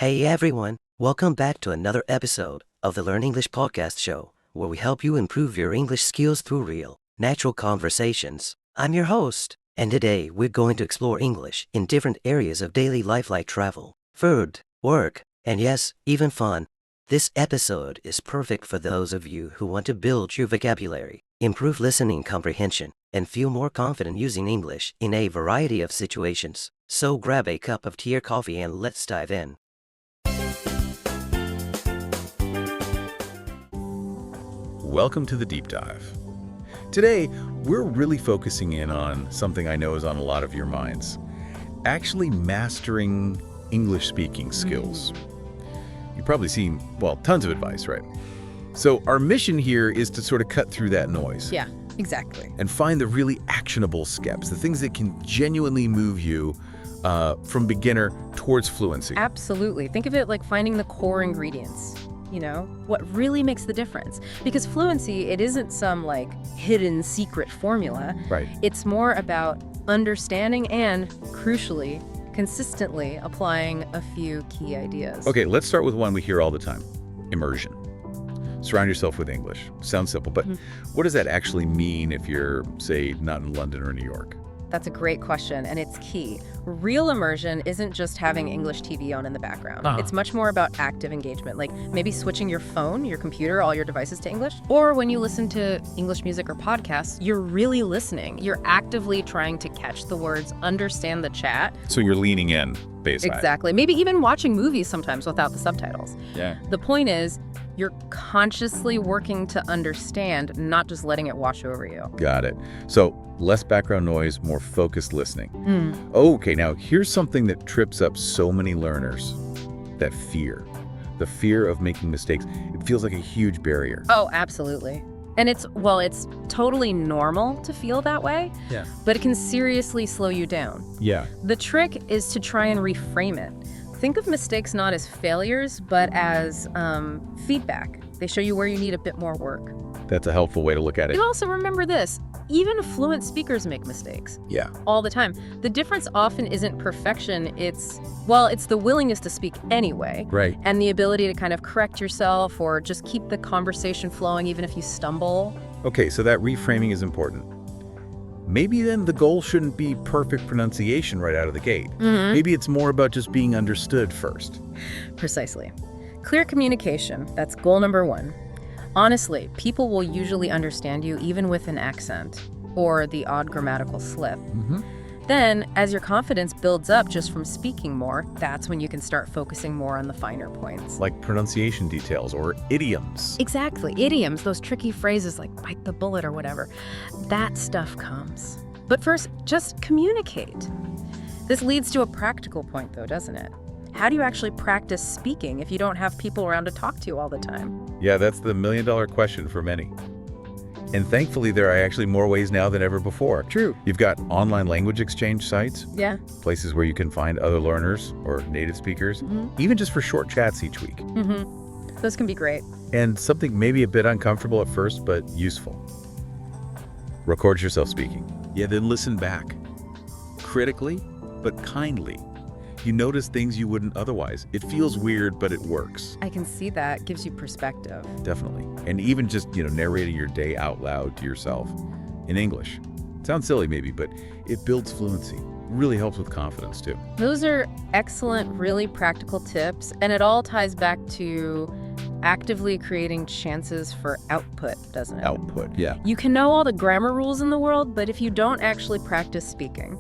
Hey everyone, welcome back to another episode of the Learn English podcast show, where we help you improve your English skills through real, natural conversations. I'm your host, and today we're going to explore English in different areas of daily life like travel, food, work, and yes, even fun. This episode is perfect for those of you who want to build your vocabulary, improve listening comprehension, and feel more confident using English in a variety of situations. So grab a cup of tea or coffee and let's dive in. Welcome to the Deep Dive. Today, we're really focusing in on something I know is on a lot of your minds. Actually mastering English speaking skills. You've probably seen, well, tons of advice, right? So our mission here is to sort of cut through that noise. Yeah, exactly. And find the really actionable steps, the things that can genuinely move you from beginner towards fluency. Absolutely. Think of it like finding the core ingredients. You know, what really makes the difference. Because fluency, it isn't some like hidden secret formula. Right. It's more about understanding and, crucially, consistently applying a few key ideas. Okay, let's start with one we hear all the time, immersion. Surround yourself with English. Sounds simple, but what does that actually mean if you're, say, not in London or New York? That's a great question, and it's key. Real immersion isn't just having English TV on in the background. It's much more about active engagement, like maybe switching your phone, your computer, all your devices to English. Or when you listen to English music or podcasts, you're really listening. You're actively trying to catch the words, understand the chat. So you're leaning in, basically. Exactly. Maybe even watching movies sometimes without the subtitles. Yeah. The point is, you're consciously working to understand, not just letting it wash over you. Got it. So less background noise, more focused listening. Okay, now here's something that trips up so many learners. That fear. The fear of making mistakes. It feels like a huge barrier. Oh, absolutely. And it's totally normal to feel that way, but it can seriously slow you down. Yeah. The trick is to try and reframe it. Think of mistakes not as failures, but as feedback. They show you where you need a bit more work. That's a helpful way to look at it. And also remember this, even fluent speakers make mistakes. Yeah. All the time. The difference often isn't perfection, it's the willingness to speak anyway. Right. And the ability to kind of correct yourself or just keep the conversation flowing even if you stumble. Okay, so that reframing is important. Maybe then the goal shouldn't be perfect pronunciation right out of the gate. Maybe it's more about just being understood first. Precisely. Clear communication, that's goal number one. Honestly, people will usually understand you even with an accent or the odd grammatical slip. Then, as your confidence builds up just from speaking more, that's when you can start focusing more on the finer points. Like pronunciation details or idioms. Exactly. Idioms, those tricky phrases like bite the bullet or whatever. That stuff comes. But first, just communicate. This leads to a practical point though, doesn't it? How do you actually practice speaking if you don't have people around to talk to you all the time? Yeah, that's the million-dollar question for many. And thankfully, there are actually more ways now than ever before. True. You've got online language exchange sites. Yeah. Places where you can find other learners or native speakers, even just for short chats each week. Those can be great. And something maybe a bit uncomfortable at first, but useful. Record yourself speaking. Yeah, then listen back. Critically, but kindly. You notice things you wouldn't otherwise. It feels weird, but it works. I can see that. Gives you perspective. Definitely. And even just, narrating your day out loud to yourself in English. Sounds silly maybe, but it builds fluency. Really helps with confidence too. Those are excellent, really practical tips, and it all ties back to actively creating chances for output, doesn't it? Output, yeah. You can know all the grammar rules in the world, but if you don't actually practice speaking.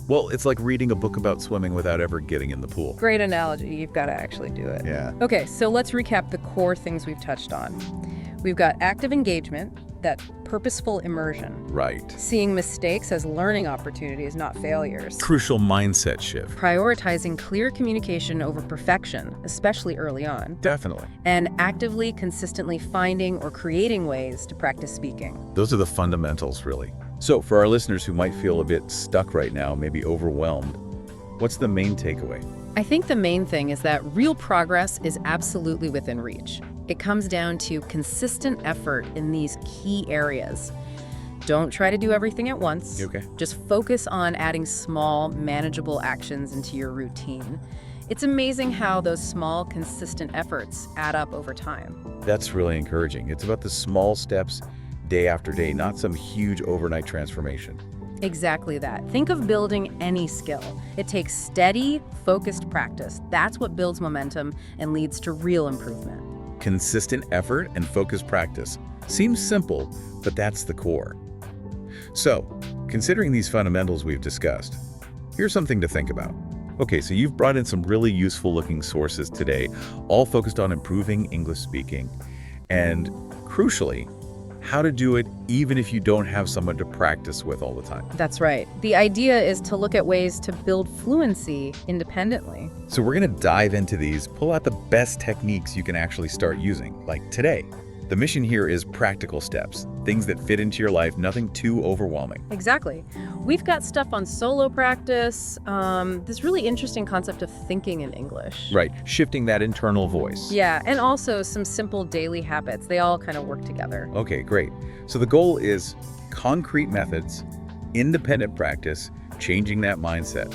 Well, it's like reading a book about swimming without ever getting in the pool. Great analogy. You've got to actually do it. Yeah. Okay, so let's recap the core things we've touched on. We've got active engagement, that purposeful immersion. Right. Seeing mistakes as learning opportunities, not failures. Crucial mindset shift. Prioritizing clear communication over perfection, especially early on. Definitely. And actively, consistently finding or creating ways to practice speaking. Those are the fundamentals, really. So for our listeners who might feel a bit stuck right now, maybe overwhelmed, what's the main takeaway? I think the main thing is that real progress is absolutely within reach. It comes down to consistent effort in these key areas. Don't try to do everything at once. Okay. Just focus on adding small, manageable actions into your routine. It's amazing how those small, consistent efforts add up over time. That's really encouraging. It's about the small steps day after day, not some huge overnight transformation. Exactly that. Think of building any skill. It takes steady, focused practice. That's what builds momentum and leads to real improvement. Consistent effort and focused practice. Seems simple, but that's the core. So, considering these fundamentals we've discussed, here's something to think about. Okay, so you've brought in some really useful looking sources today, all focused on improving English speaking, and crucially, how to do it even if you don't have someone to practice with all the time. That's right. The idea is to look at ways to build fluency independently. So we're going to dive into these, pull out the best techniques you can actually start using, like today. The mission here is practical steps, things that fit into your life, nothing too overwhelming. Exactly. We've got stuff on solo practice, this really interesting concept of thinking in English. Right, shifting that internal voice. Yeah, and also some simple daily habits. They all kind of work together. Okay, great. So the goal is concrete methods, independent practice, changing that mindset.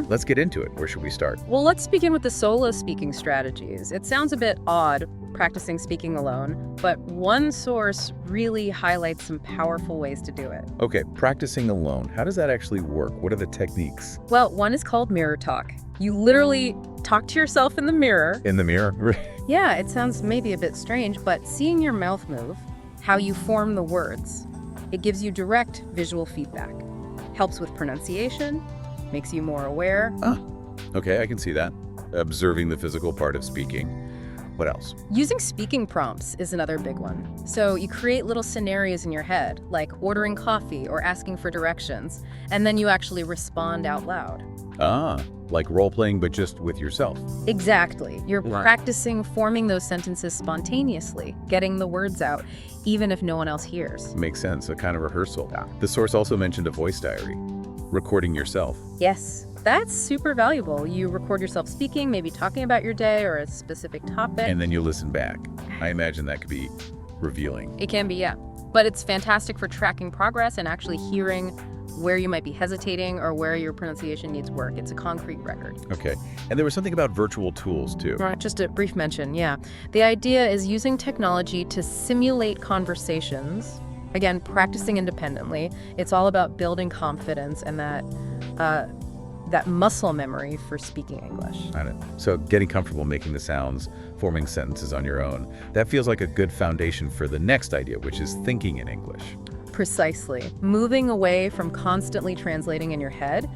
Let's get into it. Where should we start? Well, let's begin with the solo speaking strategies. It sounds a bit odd practicing speaking alone, but one source really highlights some powerful ways to do it. Okay, practicing alone. How does that actually work? What are the techniques? Well, one is called mirror talk. You literally talk to yourself in the mirror. In the mirror? Yeah, it sounds maybe a bit strange, but seeing your mouth move, how you form the words, it gives you direct visual feedback. Helps with pronunciation, makes you more aware. Okay, I can see that. Observing the physical part of speaking. What else? Using speaking prompts is another big one. So you create little scenarios in your head, like ordering coffee or asking for directions, and then you actually respond out loud. Like role-playing, but just with yourself. Exactly. You're Right. practicing forming those sentences spontaneously, getting the words out, even if no one else hears. Makes sense, a kind of rehearsal. The source also mentioned a voice diary, recording yourself. Yes, that's super valuable. You record yourself speaking, maybe talking about your day or a specific topic. And then you listen back. I imagine that could be revealing. It can be, yeah. But it's fantastic for tracking progress and actually hearing where you might be hesitating or where your pronunciation needs work. It's a concrete record. Okay. And there was something about virtual tools, too. Right, just a brief mention, yeah. The idea is using technology to simulate conversations. Again, practicing independently. It's all about building confidence and that muscle memory for speaking English. Got it. So getting comfortable making the sounds, forming sentences on your own, that feels like a good foundation for the next idea, which is thinking in English. Precisely. Moving away from constantly translating in your head,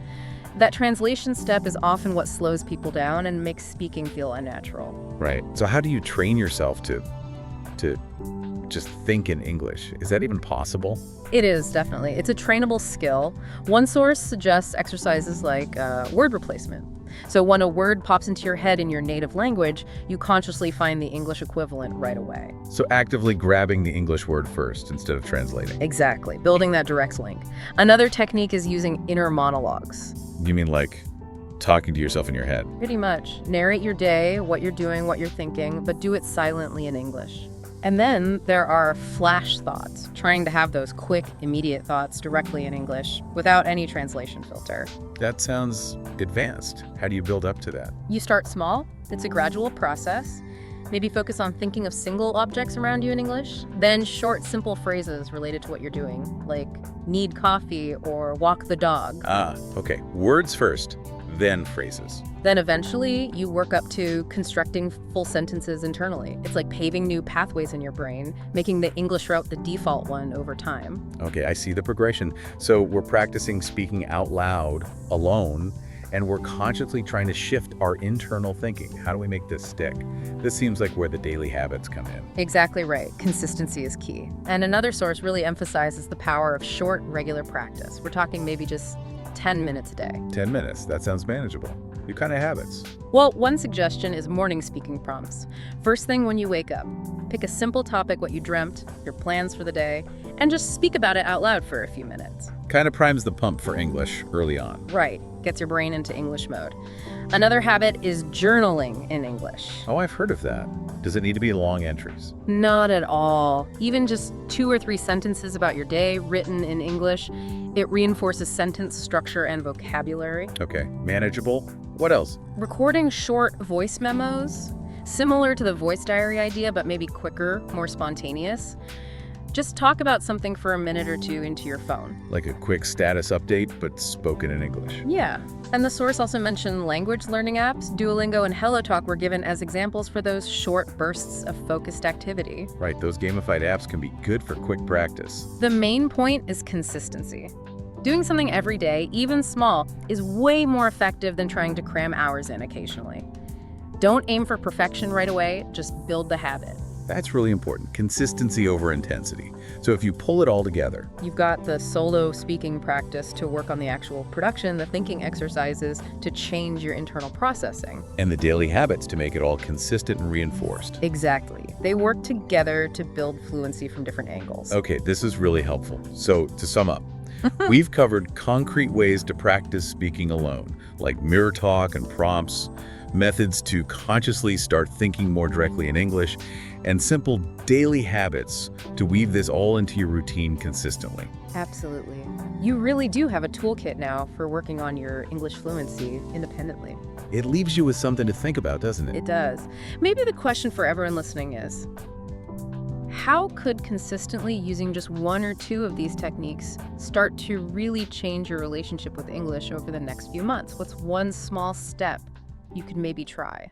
that translation step is often what slows people down and makes speaking feel unnatural. Right. So how do you train yourself to just think in English? Is that even possible? It is, definitely. It's a trainable skill. One source suggests exercises like word replacement. So when a word pops into your head in your native language, you consciously find the English equivalent right away. So actively grabbing the English word first instead of translating. Exactly, building that direct link. Another technique is using inner monologues. You mean like talking to yourself in your head? Pretty much. Narrate your day, what you're doing, what you're thinking, but do it silently in English. And then there are flash thoughts, trying to have those quick, immediate thoughts directly in English without any translation filter. That sounds advanced. How do you build up to that? You start small. It's a gradual process. Maybe focus on thinking of single objects around you in English. Then short, simple phrases related to what you're doing, like need coffee or walk the dog. Okay. Words first, then phrases. Then eventually you work up to constructing full sentences internally. It's like paving new pathways in your brain, making the English route the default one over time. Okay, I see the progression. So we're practicing speaking out loud alone, and we're consciously trying to shift our internal thinking. How do we make this stick? This seems like where the daily habits come in. Exactly right. Consistency is key. And another source really emphasizes the power of short, regular practice. We're talking maybe just 10 minutes a day. 10 minutes, that sounds manageable. What kind of habits? Well, one suggestion is morning speaking prompts. First thing when you wake up, pick a simple topic, what you dreamt, your plans for the day, and just speak about it out loud for a few minutes. Kind of primes the pump for English early on. Right. gets your brain into English mode. Another habit is journaling in English. Oh, I've heard of that. Does it need to be long entries? Not at all. Even just 2 or 3 sentences about your day written in English, it reinforces sentence structure and vocabulary. Okay, manageable. What else? Recording short voice memos, similar to the voice diary idea, but maybe quicker, more spontaneous. Just talk about something for a minute or 2 into your phone. Like a quick status update, but spoken in English. Yeah. And the source also mentioned language learning apps. Duolingo and HelloTalk were given as examples for those short bursts of focused activity. Right, those gamified apps can be good for quick practice. The main point is consistency. Doing something every day, even small, is way more effective than trying to cram hours in occasionally. Don't aim for perfection right away, just build the habit. That's really important. Consistency over intensity. So if you pull it all together, You've got the solo speaking practice to work on the actual production, the thinking exercises to change your internal processing. and the daily habits to make it all consistent and reinforced. Exactly. They work together to build fluency from different angles. Okay, this is really helpful. So to sum up, we've covered concrete ways to practice speaking alone, like mirror talk and prompts, methods to consciously start thinking more directly in English, and simple daily habits to weave this all into your routine consistently. Absolutely. You really do have a toolkit now for working on your English fluency independently. It leaves you with something to think about, doesn't it? It does. Maybe the question for everyone listening is, how could consistently using just 1 or 2 of these techniques start to really change your relationship with English over the next few months? What's one small step you could maybe try?